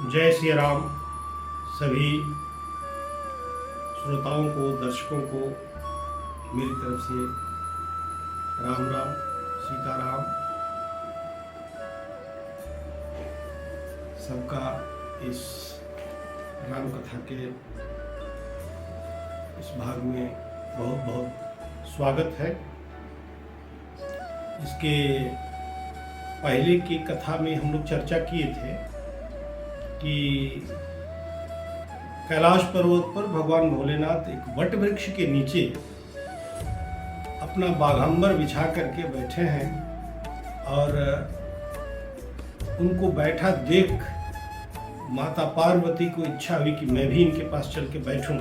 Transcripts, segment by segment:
जय श्री राम। सभी श्रोताओं को, दर्शकों को मेरी तरफ से राम राम, सीताराम। सबका इस राम कथा के इस भाग में बहुत बहुत स्वागत है। इसके पहले की कथा में हम लोग चर्चा किए थे कि कैलाश पर्वत पर भगवान भोलेनाथ एक वट वृक्ष के नीचे अपना बाघंबर बिछा करके बैठे हैं और उनको बैठा देख माता पार्वती को इच्छा हुई कि मैं भी इनके पास चल के बैठूं।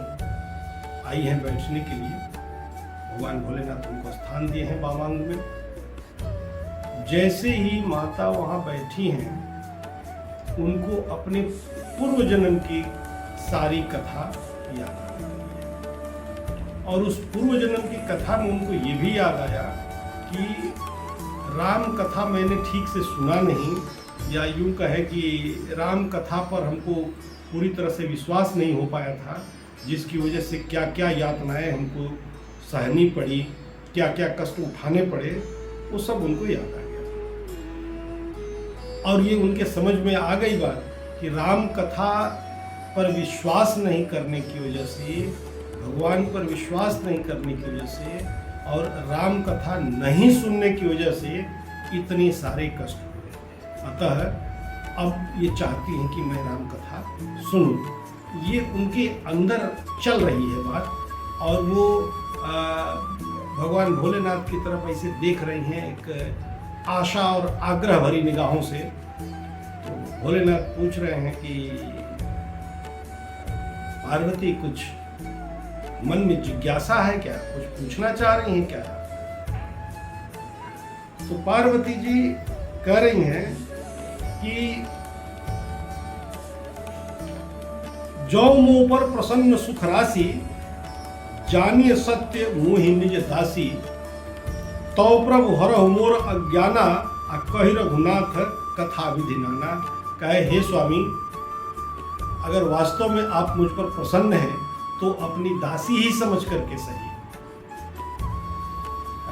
आई हैं बैठने के लिए। भगवान भोलेनाथ उनको स्थान दिए हैं वामांग में। जैसे ही माता वहां बैठी हैं, उनको अपने पूर्व जन्म की सारी कथा याद आ गई और उस पूर्व जन्म की कथा में उनको ये भी याद आया कि राम कथा मैंने ठीक से सुना नहीं, या यूं कहे कि राम कथा पर हमको पूरी तरह से विश्वास नहीं हो पाया था, जिसकी वजह से क्या क्या यातनाएं हमको सहनी पड़ी, क्या क्या कष्ट उठाने पड़े, वो सब उनको याद आ गया। और ये उनके समझ में आ गई बात कि राम कथा पर विश्वास नहीं करने की वजह से, भगवान पर विश्वास नहीं करने की वजह से और राम कथा नहीं सुनने की वजह से इतने सारे कष्ट हुए। अतः अब ये चाहती हैं कि मैं राम कथा सुनूं। ये उनके अंदर चल रही है बात और वो भगवान भोलेनाथ की तरफ ऐसे देख रही हैं एक आशा और आग्रह भरी निगाहों से। तो भोलेनाथ पूछ रहे हैं कि पार्वती, कुछ मन में जिज्ञासा है क्या, कुछ पूछना चाह रही हैं क्या? तो पार्वती जी कह रही हैं कि जो मुंह पर प्रसन्न सुख राशि, जानिए सत्य मोहि निज दासी। तो प्रभु हरहु मोर अज्ञाना, आ कहि रघुनाथ कथा विधि नाना। कहे, हे स्वामी, अगर वास्तव में आप मुझ पर प्रसन्न हैं तो अपनी दासी ही समझ करके सही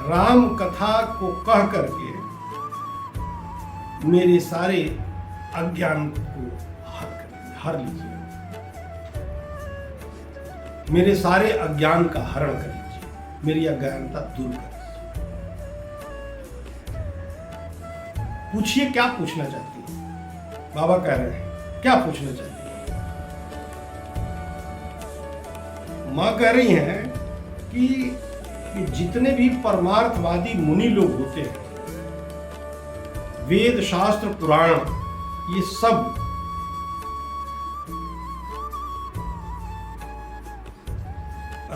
राम कथा को कह करके मेरे सारे अज्ञान को हर लीजिए, मेरे सारे अज्ञान का हरण कर लीजिए, मेरी अज्ञानता दूर कर। पूछिए क्या पूछना चाहती है। बाबा कह रहे हैं क्या पूछना चाहती है। मां कह रही हैं कि जितने भी परमार्थवादी मुनि लोग होते हैं, वेद शास्त्र पुराण, ये सब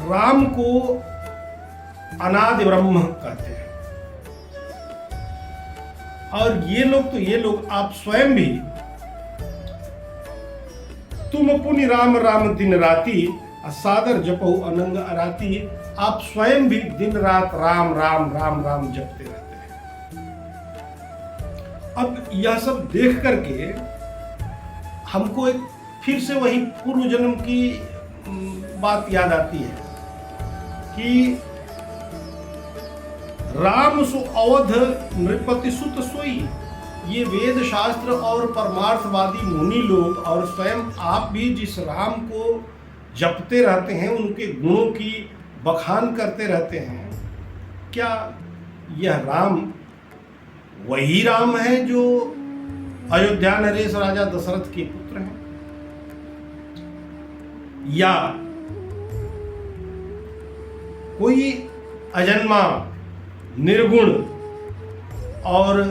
राम को अनादि ब्रह्म कहते हैं। और ये लोग आप स्वयं भी, तुम पुनि राम राम दिन राति, सादर जपहु अनंग अराती। आप स्वयं भी दिन रात राम राम राम राम जपते रहते हैं। अब यह सब देख करके हमको एक फिर से वही पूर्व जन्म की बात याद आती है कि राम सु अवध नृपति सुत सोई। ये वेद शास्त्र और परमार्थवादी मुनि लोग और स्वयं आप भी जिस राम को जपते रहते हैं, उनके गुणों की बखान करते रहते हैं, क्या यह राम वही राम है जो अयोध्या नरेश राजा दशरथ के पुत्र हैं, या कोई अजन्मा, निर्गुण और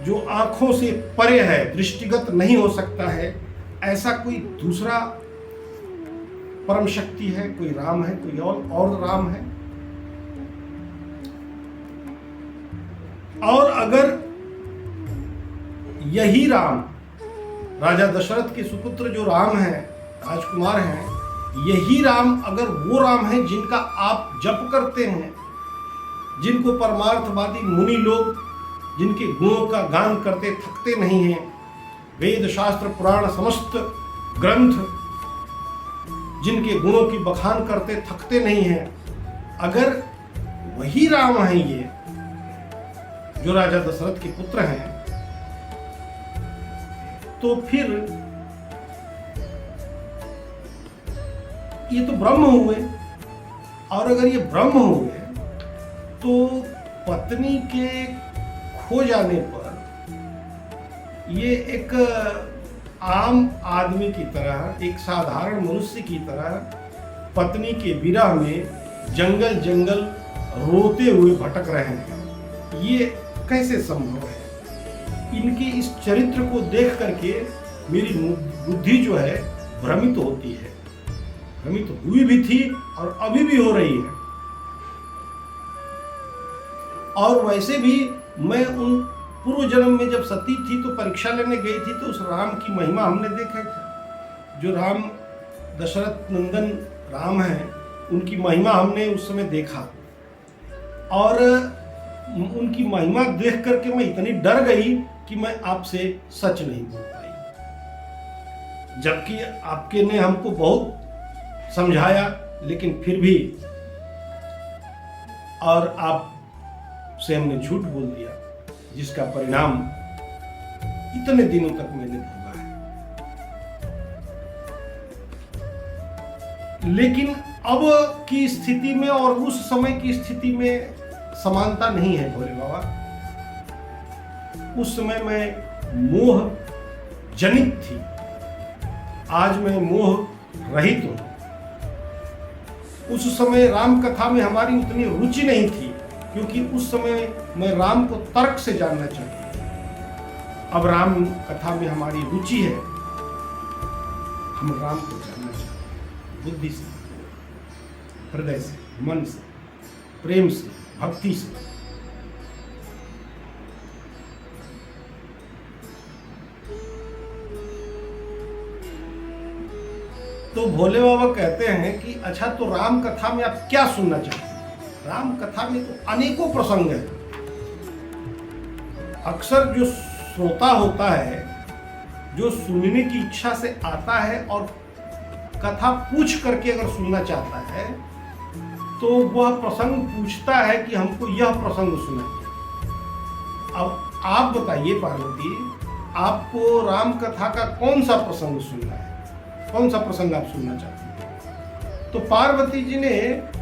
जो आंखों से परे है, दृष्टिगत नहीं हो सकता है, ऐसा कोई दूसरा परम शक्ति है, कोई राम है, कोई और राम है? और अगर यही राम, राजा दशरथ के सुपुत्र जो राम हैं, राजकुमार हैं, यही राम अगर वो राम है जिनका आप जप करते हैं, जिनको परमार्थवादी मुनि लोग जिनके गुणों का गान करते थकते नहीं हैं, वेद शास्त्र पुराण समस्त ग्रंथ जिनके गुणों की बखान करते थकते नहीं हैं, अगर वही राम हैं ये जो राजा दशरथ के पुत्र हैं, तो फिर ये तो ब्रह्म हुए। और अगर ये ब्रह्म हुए तो पत्नी के खो जाने पर ये एक आम आदमी की तरह, एक साधारण मनुष्य की तरह पत्नी के विरह में जंगल जंगल रोते हुए भटक रहे हैं। ये कैसे संभव है? इनके इस चरित्र को देख करके मेरी बुद्धि जो है भ्रमित होती है, भ्रमित हुई भी थी और अभी भी हो रही है। और वैसे भी मैं उन पूर्व जन्म में जब सती थी तो परीक्षा लेने गई थी, तो उस राम की महिमा हमने देखा था। जो राम दशरथ नंदन राम हैं, उनकी महिमा हमने उस समय देखा और उनकी महिमा देख करके मैं इतनी डर गई कि मैं आपसे सच नहीं बोल पाई, जबकि आपके ने हमको बहुत समझाया, लेकिन फिर भी और आप से हमने झूठ बोल दिया, जिसका परिणाम इतने दिनों तक मैंने भोगा है। लेकिन अब की स्थिति में और उस समय की स्थिति में समानता नहीं है भोले बाबा। उस समय मैं मोह जनित थी, आज मैं मोह रहित हूं। उस समय राम कथा में हमारी उतनी रुचि नहीं थी, क्योंकि उस समय मैं राम को तर्क से जानना चाहती थी। अब राम कथा में हमारी रुचि है, हम राम को जानना चाहते हैं, बुद्धि से, हृदय से, मन से, प्रेम से, भक्ति से। तो भोले बाबा कहते हैं कि अच्छा, तो राम कथा में आप क्या सुनना चाहते हैं? राम कथा में तो अनेकों प्रसंग हैं। अक्सर जो श्रोता होता है, जो सुनने की इच्छा से आता है और कथा पूछ करके अगर सुनना चाहता है, तो वह प्रसंग पूछता है कि हमको यह प्रसंग सुनाइए। अब आप बताइए पार्वती, आपको राम कथा का कौन सा प्रसंग सुनना है? कौन सा प्रसंग आप सुनना चाहते हैं? तो पार्वती जी ने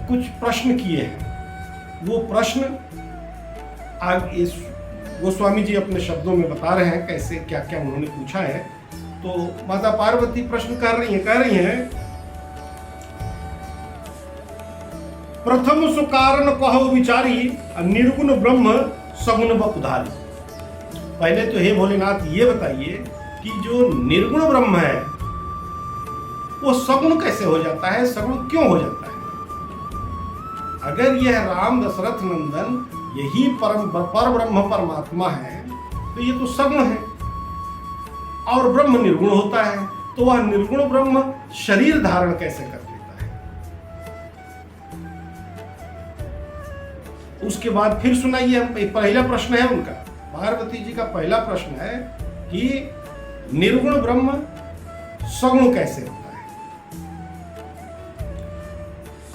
कुछ प्रश्न किए हैं। वो प्रश्न आगे गोस्वामी जी अपने शब्दों में बता रहे हैं, कैसे क्या क्या उन्होंने पूछा है। तो माता पार्वती प्रश्न कह रही हैं, प्रथम सुकारण कहो विचारी, निर्गुण ब्रह्म सगुण बपुधारी। पहले तो हे भोलेनाथ ये बताइए कि जो निर्गुण ब्रह्म है वो सगुण कैसे हो जाता है, सगुण क्यों हो जाता है? अगर यह राम दशरथ नंदन यही पर ब्रह्म परमात्मा है, तो ये तो सगुण है और ब्रह्म निर्गुण होता है, तो वह निर्गुण ब्रह्म शरीर धारण कैसे कर लेता है? उसके बाद फिर सुनाइए, पहला प्रश्न है उनका, पार्वती जी का पहला प्रश्न है कि निर्गुण ब्रह्म सगुण कैसे होता है।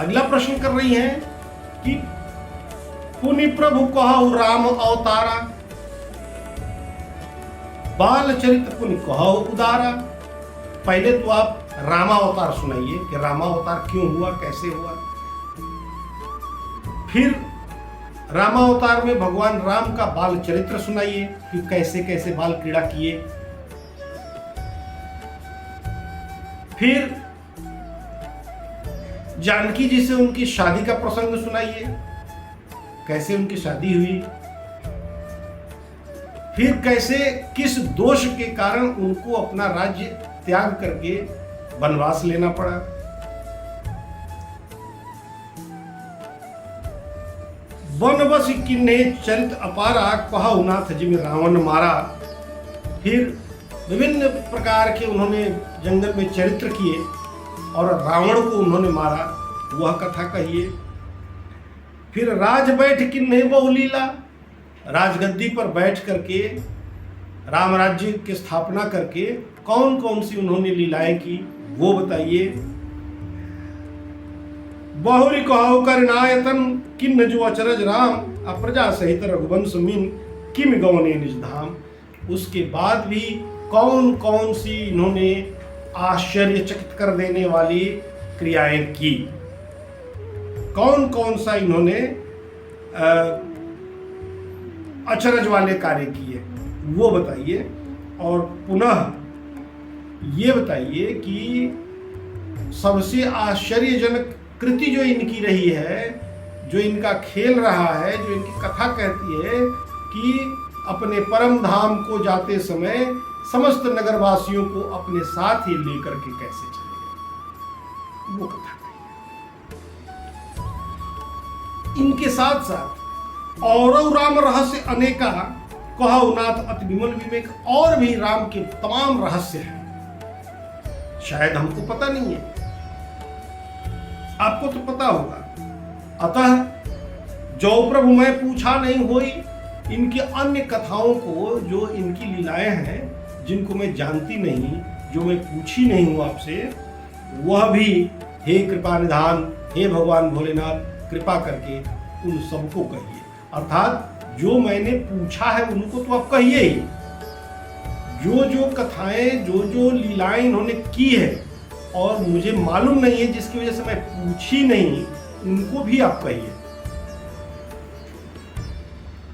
अगला प्रश्न कर रही हैं कि पुनि प्रभु कहु राम अवतारा, बाल चरित पुनि कहु उदारा। पहले तो आप रामावतार सुनाइए कि रामावतार क्यों हुआ, कैसे हुआ। फिर रामावतार में भगवान राम का बाल चरित्र सुनाइए कि कैसे कैसे बाल क्रीड़ा किए। फिर जानकी जी से उनकी शादी का प्रसंग सुनाइए, कैसे उनकी शादी हुई। फिर कैसे किस दोष के कारण उनको अपना राज्य त्याग करके वनवास लेना पड़ा। वनवस किन्ने चरित अपारा, कहु नाथ जिम रावण मारा। फिर विभिन्न प्रकार के उन्होंने जंगल में चरित्र किए और रावण को उन्होंने मारा, वह कथा कहिए। फिर राज बैठ किन्ने बहु लीला, राजगद्दी पर बैठ करके राम राज्य की स्थापना करके कौन कौन सी उन्होंने लीलाएं की वो बताइए। बहुरी कहो कर नायतन किन्न जो अचरज राम, अप्रजा सहित रघुवंश मिन किम गवने निज धाम। उसके बाद भी कौन कौन सी इन्होंने आश्चर्यचकित कर देने वाली क्रियाएं की, कौन कौन सा इन्होंने अचरज वाले कार्य किए वो बताइए। और पुनः ये बताइए कि सबसे आश्चर्यजनक कृति जो इनकी रही है, जो इनका खेल रहा है, जो इनकी कथा कहती है कि अपने परम धाम को जाते समय समस्त नगरवासियों को अपने साथ ही लेकर के कैसे चले गए, वो कथा कही। इनके साथ साथ और राम रहस्य अनेका कहु नाथ अति विमल विवेक, और भी राम के तमाम रहस्य हैं, शायद हमको पता नहीं है, आपको तो पता होगा। अतः जो प्रभु मैं पूछा नहीं होई, इनकी अन्य कथाओं को, जो इनकी लीलाएं हैं जिनको मैं जानती नहीं, जो मैं पूछी नहीं हूं आपसे, वह भी हे कृपा निधान, हे भगवान भोलेनाथ कृपा करके उन सबको कहिए। अर्थात जो मैंने पूछा है उनको तो आप कहिए ही, जो जो कथाएं, जो जो लीलाएं इन्होंने की है और मुझे मालूम नहीं है, जिसकी वजह से मैं पूछी नहीं, उनको भी आप कहिए।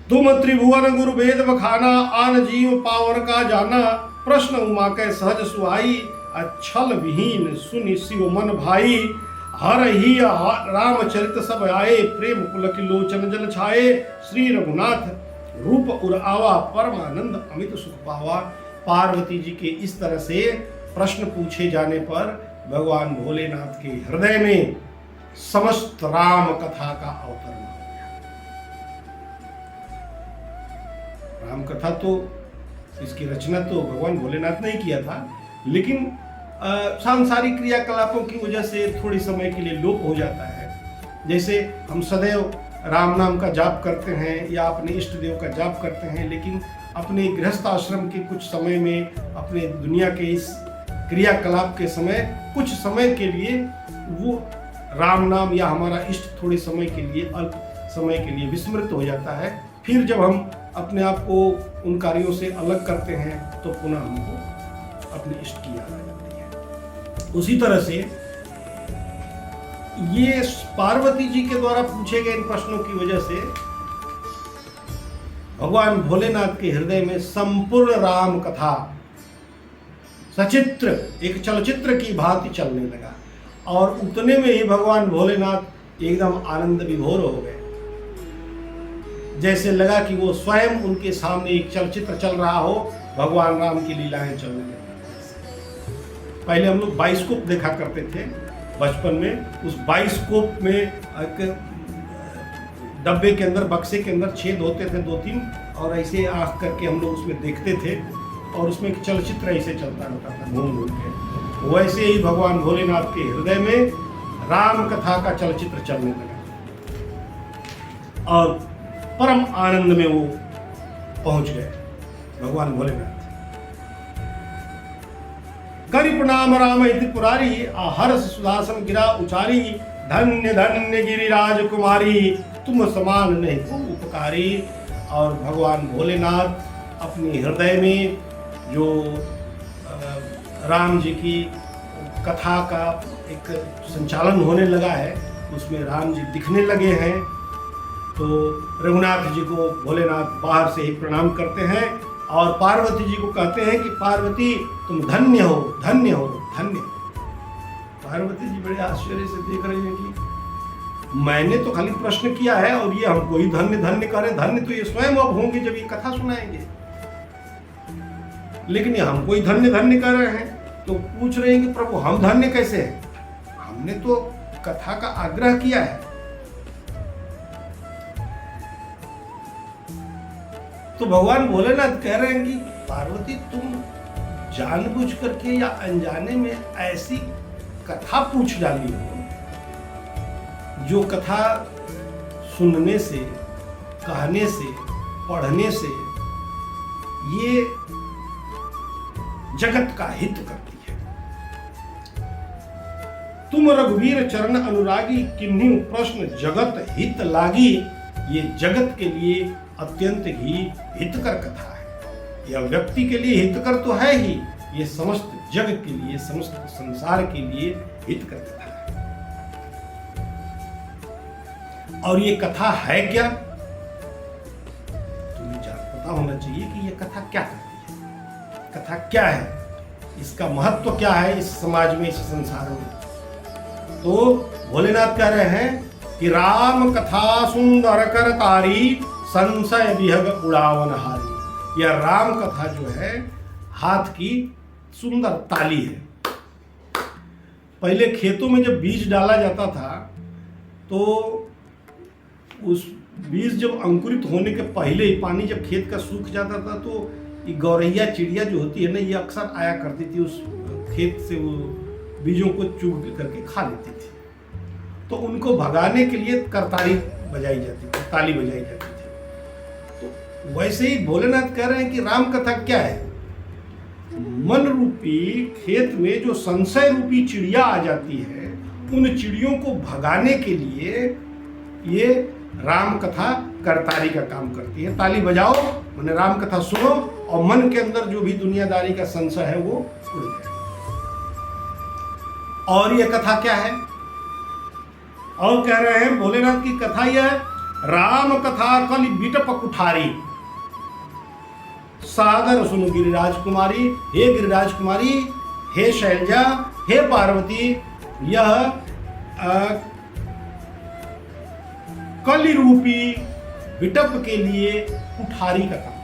तुम त्रिभुवन गुरु वेद बखाना, आन जीव पावर का जाना, प्रश्न उमा के सहज सुहाई, अच्छल विहीन सुनि शिव मन भाई, हर ही रामचरित सब आए, प्रेम पुलक लोचन जल छाए, श्री रघुनाथ रूप उर आवा, परमानंद अमित सुख पावा। पार्वती जी के इस तरह से प्रश्न पूछे जाने पर भगवान भोलेनाथ के हृदय में समस्त राम कथा का अवतरण हो गया। राम कथा तो, इसकी रचना तो भगवान भोलेनाथ ने ही किया था, लेकिन सांसारिक क्रियाकलापों की वजह से थोड़ी समय के लिए लोप हो जाता है। जैसे हम सदैव राम नाम का जाप करते हैं या अपने इष्ट देव का जाप करते हैं, लेकिन अपने गृहस्थ आश्रम के कुछ समय में, अपने दुनिया के इस क्रियाकलाप के समय, कुछ समय के लिए वो राम नाम या हमारा इष्ट थोड़े समय के लिए, अल्प समय के लिए विस्मृत हो जाता है। फिर जब हम अपने आप को उन कार्यों से अलग करते हैं तो पुनः हमको अपने इष्ट की याद आ जाती है। उसी तरह से ये पार्वती जी के द्वारा पूछे गए इन प्रश्नों की वजह से भगवान भोलेनाथ के हृदय में संपूर्ण राम कथा सचित्र, एक चलचित्र की भांति चलने लगा, और उतने में ही भगवान भोलेनाथ एकदम आनंद विभोर हो गए। जैसे लगा कि वो स्वयं उनके सामने एक चलचित्र चल रहा हो, भगवान राम की लीलाएं चलने लगी। पहले हम लोग बाइस्कोप देखा करते थे बचपन में, उस बाइस्कोप में एक डब्बे के अंदर, बक्से के अंदर छेद होते थे 2-3, और ऐसे आंख करके हम लोग उसमें देखते थे, और उसमें एक चलचित्र ऐसे चलता रहता था घूम घूम के। वैसे ही भगवान भोलेनाथ के हृदय में राम कथा का चलचित्र चलने लगा, और परम आनंद में वो पहुंच गए भगवान भोलेनाथ। करि प्रणाम राम इति पुरारी, हर्ष सुदासन गिरा उचारी, धन्य धन्य गिरिराज कुमारी, तुम समान नहीं को उपकारी। और भगवान भोलेनाथ अपने हृदय में जो राम जी की कथा का एक संचालन होने लगा है, उसमें राम जी दिखने लगे हैं। तो रघुनाथ जी को भोलेनाथ बाहर से ही प्रणाम करते हैं और पार्वती जी को कहते हैं कि पार्वती तुम धन्य हो, धन्य हो, धन्य हो। पार्वती जी बड़े आश्चर्य से देख रही हैं कि मैंने तो खाली प्रश्न किया है और ये हमको ही धन्य धन्य करें। धन्य तो ये स्वयं अब होंगे जब ये कथा सुनाएंगे, लेकिन ये हमको ही धन्य धन्य कर रहे हैं। तो पूछ रहे हैं कि प्रभु हम धन्य कैसे हैं, हमने तो कथा का आग्रह किया है। तो भगवान भोलेनाथ कह रहे हैं कि पार्वती तुम जानबूझ करके या अनजाने में ऐसी कथा पूछ डाली हो, जो कथा सुनने से, कहने से, पढ़ने से ये जगत का हित करती है। तुम रघुवीर चरण अनुरागी, किन्हीं प्रश्न जगत हित लागी। ये जगत के लिए अत्यंत ही हितकर कथा है। यह व्यक्ति के लिए हितकर तो है ही, ये समस्त जग के लिए, समस्त संसार के लिए हितकर कथा है। और ये कथा है क्या? तुम्हें पता होना चाहिए कि ये कथा क्या करती है, कथा क्या है, इसका महत्व क्या है इस समाज में, इस संसार में। तो भोलेनाथ कह रहे हैं कि राम कथा सुंदर कर तारी, संशय विहग उड़ावन हारी। यह राम कथा जो है हाथ की सुंदर ताली है। पहले खेतों में जब बीज डाला जाता था तो उस बीज जब अंकुरित होने के पहले ही पानी जब खेत का सूख जाता था तो ये गौरैया चिड़िया जो होती है ना, ये अक्सर आया करती थी उस खेत से, वो बीजों को चुग करके खा लेती थी। तो उनको भगाने के लिए करताली बजाई जाती थी, ताली बजाई जाती थी। तो वैसे ही भोलेनाथ कह रहे हैं कि राम कथा क्या है? मन रूपी खेत में जो संशय रूपी चिड़िया आ जाती है, उन चिड़ियों को भगाने के लिए ये राम कथा करताली का काम करती है। ताली बजाओ, मैंने राम कथा सुनो और मन के अंदर जो भी दुनियादारी का संशय है वो उड़ जाए। और ये कथा क्या है? और कह रहे हैं भोलेनाथ की कथा यह है, राम कथा कलि बिटप कुठारी, सादर सुनो गिरिराज कुमारी। हे गिरिराज कुमारी, हे शैलजा, हे पार्वती, यह कलि रूपी बिटप के लिए कुठारी का काम।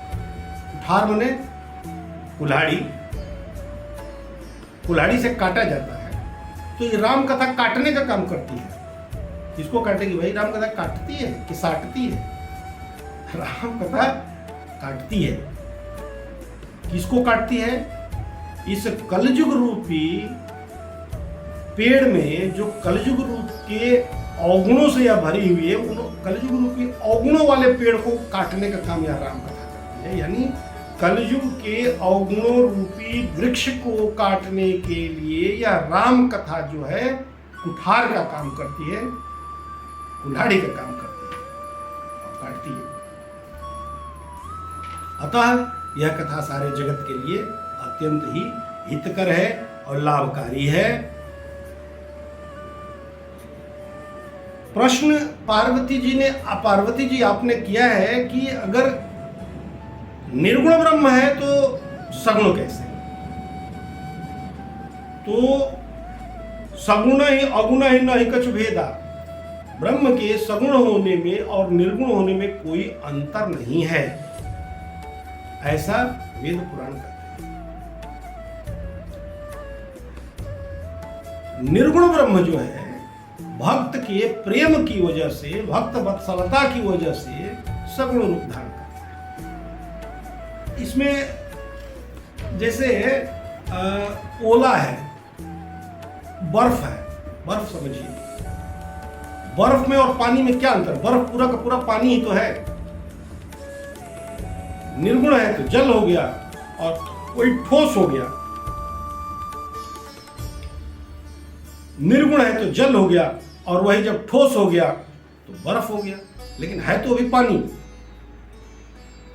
कुठार माने कुल्हाड़ी, कुल्हाड़ी से काटा जाता है। तो ये राम कथा काटने का काम करती है। किसको काटेगी भाई? राम कथा काटती है कि साटती है? राम कथा काटती है। किसको काटती है? इस कलयुग रूपी पेड़ में, जो कलयुग रूप के अवगुणों से यह भरी हुई है, उन कलयुग रूपी अवगुणों वाले पेड़ को काटने का काम यह राम कथा करती है। यानी कलयुग के अवगुणों रूपी वृक्ष को काटने के लिए यह राम कथा जो है कुठार का काम करती है, कुल्हाड़ी का काम करती है और काटती है। अतः यह कथा सारे जगत के लिए अत्यंत ही हितकर है और लाभकारी है। प्रश्न पार्वती जी आपने किया है कि अगर निर्गुण ब्रह्म है तो सगुण कैसे? तो सगुण ही अगुण ही नहीं कछु भेदा। ब्रह्म के सगुण होने में और निर्गुण होने में कोई अंतर नहीं है, ऐसा वेद पुराण कहते हैं। निर्गुण ब्रह्म जो है भक्त के प्रेम की वजह से, भक्त वत्सलता की वजह से सगुण रूप धारण करता है। इसमें जैसे ओला है, बर्फ है, बर्फ समझिए, बर्फ में और पानी में क्या अंतर? बर्फ पूरा का पूरा पानी ही तो है। निर्गुण है तो जल हो गया और कोई ठोस हो गया, निर्गुण है तो जल हो गया और वही जब ठोस हो गया तो बर्फ हो गया, लेकिन है तो अभी पानी।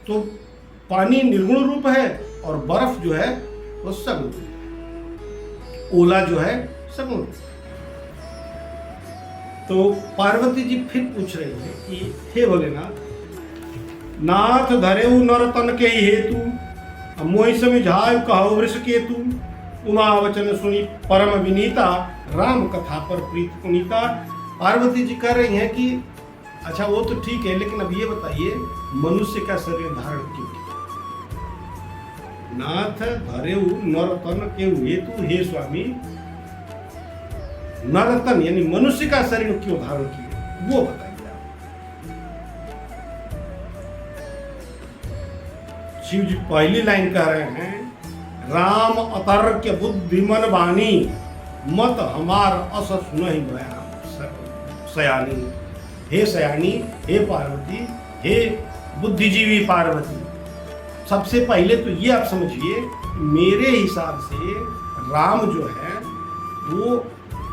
तो पानी निर्गुण रूप है और बर्फ जो है वो सगुण रूप है, ओला जो है सगुण रूप। तो पार्वती जी फिर पूछ रही है कि हे भोलेनाथ, नाथ धरेउ नर तन के हेतु, मोहि समझायु कहु वृष केतु। उमा वचन सुनी परम विनीता, राम कथा पर प्रीत पुनीता। पार्वती जी कह रही हैं कि अच्छा वो तो ठीक है, लेकिन अब ये बताइए मनुष्य का शरीर धारण क्यों किया? नाथ धरेउ नर तन के हेतु, हे स्वामी नरतन यानी मनुष्य का शरीर क्यों धारण किया, वो बताइए आप। शिव जी पहली लाइन कह रहे हैं, राम अतर्क्य बुद्धिमन वाणी, मत हमार अस सुनहि सयानी। हे सयानी, हे पार्वती, हे बुद्धिजीवी पार्वती, सबसे पहले तो ये आप समझिए मेरे हिसाब से राम जो है वो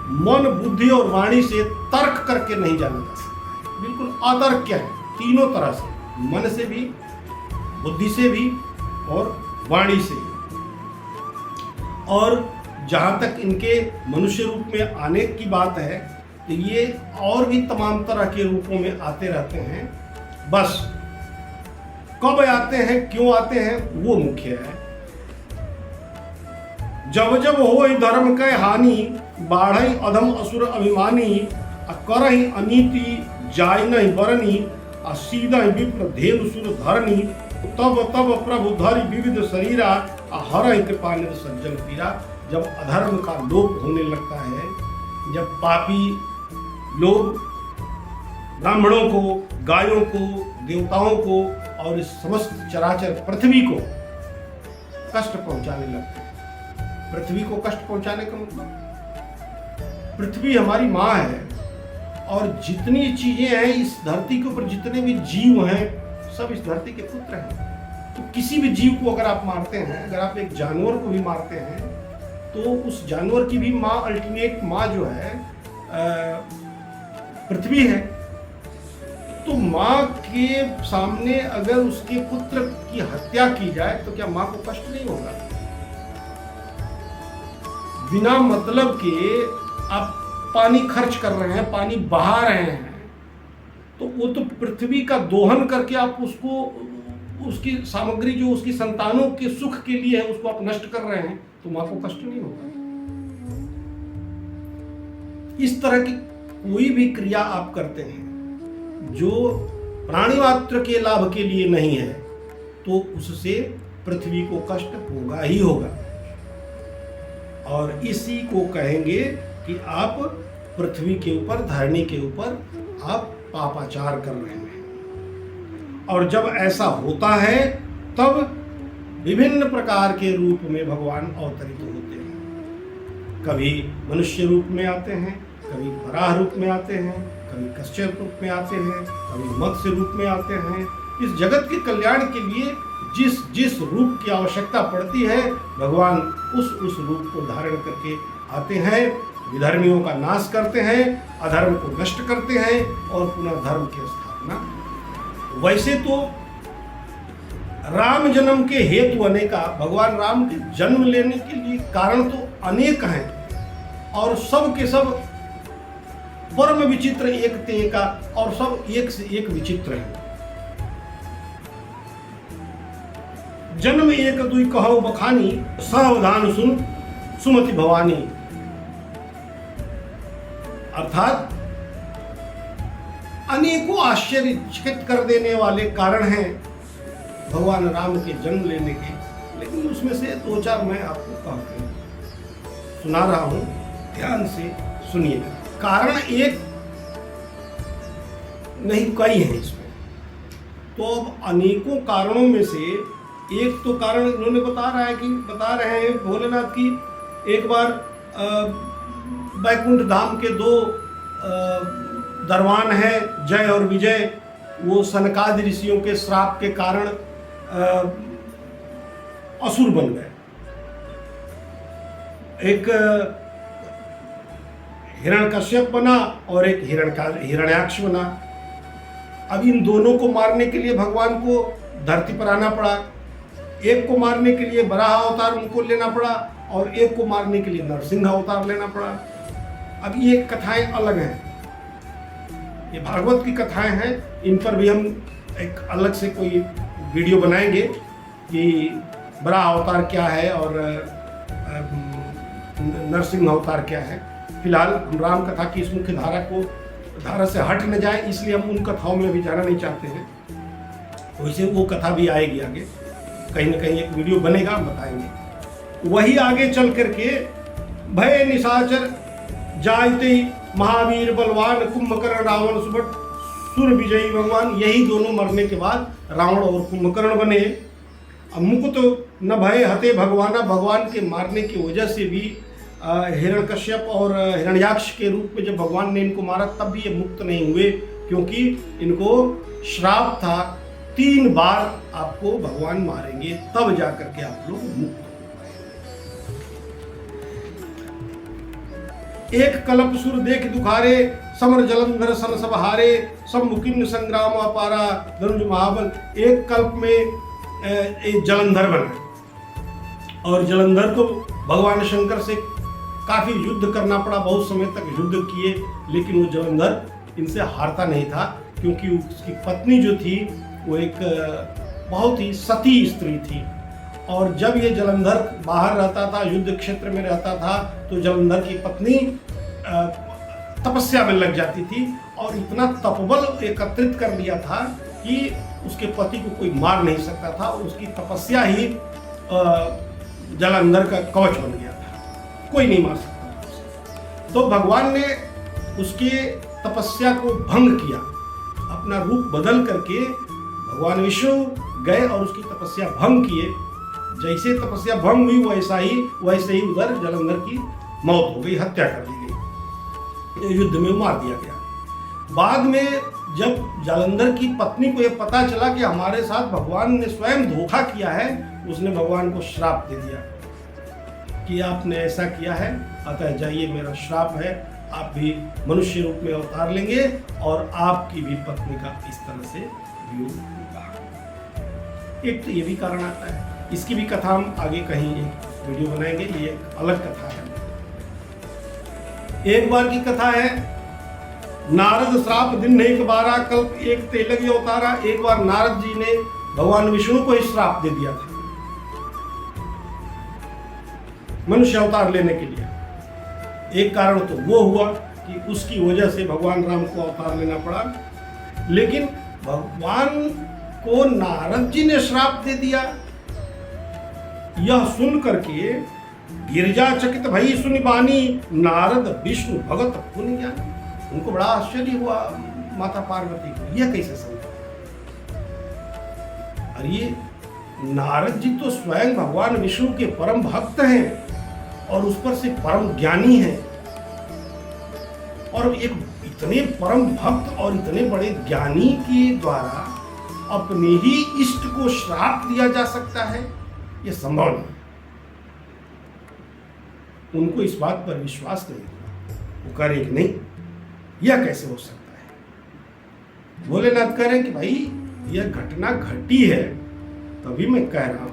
मन, बुद्धि और वाणी से तर्क करके नहीं जाना जा सकता, बिल्कुल अतर्क है तीनों तरह से, मन से भी, बुद्धि से भी और वाणी से भी। और जहाँ तक इनके मनुष्य रूप में आने की बात है तो ये और भी तमाम तरह के रूपों में आते रहते हैं, बस कब आते हैं, क्यों आते हैं, वो मुख्य है। जब जब हो धर्म के हानि, बाढ़ई अधम असुर अभिमानी, करहि अनीति जाय नहीं बरनी, सीधा विप्र धेनु सुर धरनी, तब तब प्रभु धरि विविध शरीरा, हर कृपा निध सज्जन पीरा। जब अधर्म का लोप होने लगता है, जब पापी लोग ब्राह्मणों को, गायों को, देवताओं को और इस समस्त चराचर पृथ्वी को कष्ट पहुंचाने लगते हैं। पृथ्वी को कष्ट पहुंचाने का मतलब, पृथ्वी हमारी माँ है और जितनी चीजें हैं इस धरती के ऊपर, जितने भी जीव हैं सब इस धरती के पुत्र हैं। तो किसी भी जीव को अगर आप मारते हैं, अगर आप एक जानवर को भी मारते हैं, तो उस जानवर की भी माँ, अल्टीमेट माँ जो है पृथ्वी है। तो माँ के सामने अगर उसके पुत्र की हत्या की जाए तो क्या माँ को कष्ट नहीं होगा? बिना मतलब के आप पानी खर्च कर रहे हैं, पानी बहा रहे हैं, तो वो तो पृथ्वी का दोहन करके आप उसको, उसकी सामग्री जो उसकी संतानों के सुख के लिए है उसको आप नष्ट कर रहे हैं, तो मां को कष्ट नहीं होगा। इस तरह की कोई भी क्रिया आप करते हैं जो प्राणी मात्र के लाभ के लिए नहीं है, तो उससे पृथ्वी को कष्ट होगा ही होगा। और इसी को कहेंगे कि आप पृथ्वी के ऊपर, धरणी के ऊपर आप पापाचार कर रहे हैं। और जब ऐसा होता है तब विभिन्न प्रकार के रूप में भगवान अवतरित होते हैं। कभी मनुष्य रूप में आते हैं, कभी वराह रूप में आते हैं, कभी कश्यप रूप में आते हैं, कभी मत्स्य रूप में आते हैं। इस जगत के कल्याण के लिए जिस जिस रूप की आवश्यकता पड़ती है, भगवान उस रूप को धारण करके आते हैं, विधर्मियों का नाश करते हैं, अधर्म को नष्ट करते हैं और पुनः धर्म की स्थापना। वैसे तो राम जन्म के हेतु अनेका, भगवान राम के जन्म लेने के लिए कारण तो अनेक हैं और सब के सब परम विचित्र एक ते एका, और सब एक से एक विचित्र हैं। जन्म एक दुई कहो बखानी, सावधान सुन सुमति भवानी। अर्थात अनेकों आश्चर्यचकित कर देने वाले कारण हैं भगवान राम के जन्म लेने के, लेकिन उसमें से दो चार मैं आपको कह के सुना रहा हूं, ध्यान से सुनिएगा। कारण एक नहीं, कई हैं इसमें। तो अब अनेकों कारणों में से एक तो कारण इन्होंने बता रहे हैं भोलेनाथ की, एक बार वैकुंठ धाम के दो दरवान हैं, जय और विजय, वो सनकादि ऋषियों के श्राप के कारण असुर बन गए। एक हिरण्यकश्यप बना और एक हिरण्याक्ष बना। अब इन दोनों को मारने के लिए भगवान को धरती पर आना पड़ा। एक को मारने के लिए वराह अवतार उनको लेना पड़ा और एक को मारने के लिए नरसिंह अवतार लेना पड़ा। अब ये कथाएं अलग हैं, ये भागवत की कथाएं हैं, इन पर भी हम एक अलग से कोई वीडियो बनाएंगे कि वराह अवतार क्या है और नरसिंह अवतार क्या है। फिलहाल हम राम कथा की इस मुख्य धारा से हट न जाए, इसलिए हम उन कथाओं में भी जाना नहीं चाहते हैं। वैसे वो कथा भी आएगी आगे, कहीं ना कहीं एक वीडियो बनेगा, हम बताएंगे। वही आगे चल करके भय निशाचर जायते महावीर बलवान, कुंभकर्ण रावण सुबट सुर विजयी भगवान। यही दोनों मरने के बाद रावण और कुंभकर्ण बने। अब मुकुट न भय हते भगवाना, भगवान के मारने की वजह से भी हिरण्यकश्यप और हिरण्याक्ष के रूप में जब भगवान ने इनको मारा तब भी ये मुक्त नहीं हुए, क्योंकि इनको श्राप था 3 बार आपको भगवान मारेंगे तब जाकर के आप लोग मुक्त हो। एक कल्प सुर देख दुखारे, समर जलंधर सन सब हारे, सब मुकिन संग्राम अपारा धनुज महाबल। एक कल्प में एक जलंधर बना और जलंधर को भगवान शंकर से काफी युद्ध करना पड़ा, बहुत समय तक युद्ध किए, लेकिन वो जलंधर इनसे हारता नहीं था, क्योंकि उसकी पत्नी जो थी वो एक बहुत ही सती स्त्री थी। और जब ये जलंधर बाहर रहता था, युद्ध क्षेत्र में रहता था, तो जलंधर की पत्नी तपस्या में लग जाती थी और इतना तपबल एकत्रित कर लिया था कि उसके पति को कोई मार नहीं सकता था, और उसकी तपस्या ही जलंधर का कवच बन गया था, कोई नहीं मार सकता था उसे। तो भगवान ने उसके तपस्या को भंग किया, अपना रूप बदल करके भगवान विष्णु गए और उसकी तपस्या भंग किए। जैसे तपस्या भंग हुई वैसे ही उधर जलंधर की मौत हो गई, हत्या कर दी गई, युद्ध में मार दिया गया। बाद में जब जलंधर की पत्नी को यह पता चला कि हमारे साथ भगवान ने स्वयं धोखा किया है, उसने भगवान को श्राप दे दिया कि आपने ऐसा किया है, अतः जाइए, मेरा श्राप है, आप भी मनुष्य रूप में अवतार लेंगे और आपकी भी पत्नी का इस तरह से वियोग होगा। एक तो ये भी कारण आता है, इसकी भी कथा हम आगे कहीं एक वीडियो बनाएंगे, ये एक अलग कथा है। एक बार की कथा है, नारद श्राप दिन एक बारा, कल्प एक तेलगी अवतारा। एक बार नारद जी ने भगवान विष्णु को ही श्राप दे दिया था मनुष्य अवतार लेने के लिए। एक कारण तो वो हुआ कि उसकी वजह से भगवान राम को अवतार लेना पड़ा, लेकिन भगवान को नारद जी ने श्राप दे दिया। यह सुन करके गिरिजा चकित भई सुनि बानी, नारद विष्णु भगत पुनि ज्ञानी। उनको बड़ा आश्चर्य हुआ माता पार्वती को, यह कैसे संभव? और ये नारद जी तो स्वयं भगवान विष्णु के परम भक्त हैं और उस पर से परम ज्ञानी हैं, और एक इतने परम भक्त और इतने बड़े ज्ञानी के द्वारा अपने ही इष्ट को श्राप दिया जा सकता है, यह संभव नहीं। उनको इस बात पर विश्वास नहीं हुआ, वो कह रहे कि नहीं, यह कैसे हो सकता है। भोलेनाथ कह रहे हैं कि भाई यह घटना घटी है, तभी मैं कह रहा हूं,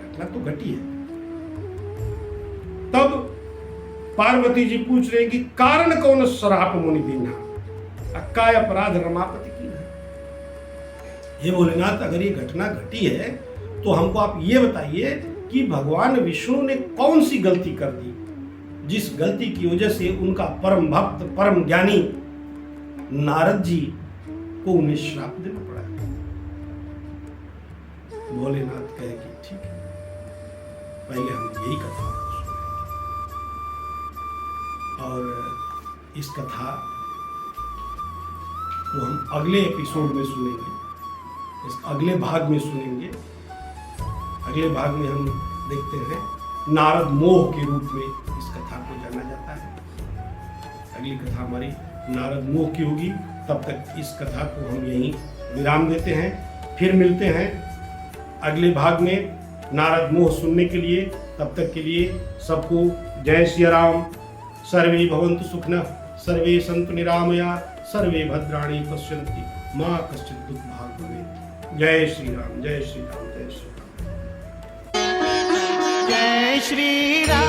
घटना तो घटी है। तब पार्वती जी पूछ रहे हैं कि कारण कौन श्राप मुनि दीना, अक्का अपराध रमापति की है। हे भोलेनाथ, अगर ये घटना घटी है तो हमको आप ये बताइए कि भगवान विष्णु ने कौन सी गलती कर दी, जिस गलती की वजह से उनका परम भक्त परम ज्ञानी नारद जी को उन्हें श्राप देना पड़ा। भोलेनाथ कहे कि ठीक है, पहले हम यही कथा सुनेंगे और इस कथा को हम अगले एपिसोड में सुनेंगे, इस अगले भाग में सुनेंगे। अगले भाग में हम देखते हैं नारद मोह के रूप में इस कथा को जाना जाता है। अगली कथा हमारी नारद मोह की होगी। तब तक इस कथा को हम यहीं विराम देते हैं, फिर मिलते हैं अगले भाग में नारद मोह सुनने के लिए। तब तक के लिए सबको जय श्री राम। सर्वे भवन्तु सुखिनः, सर्वे सन्तु निरामया, सर्वे भद्राणि पश्यन्ति मा कश्चित् दुःखभाग् भवेत्। जय श्री राम, जय श्री राम, जय श्री राम। जय श्री राम।